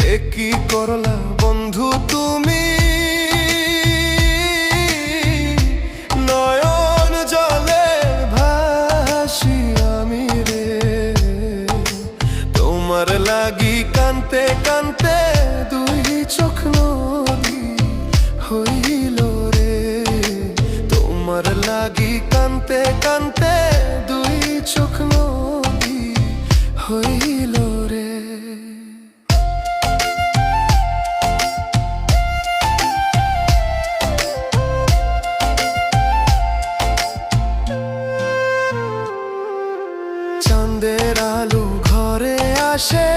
কি করলা বন্ধু তুমি, নয়ন জলে ভাসি আমি রে। তোমার লাগি কানতে কানতে দুই চোখ নদী হইল রে। তোমার লাগি কানতে কানতে দুই চোখ নদী হইল রে। চাঁদের আলো ঘরে আসে,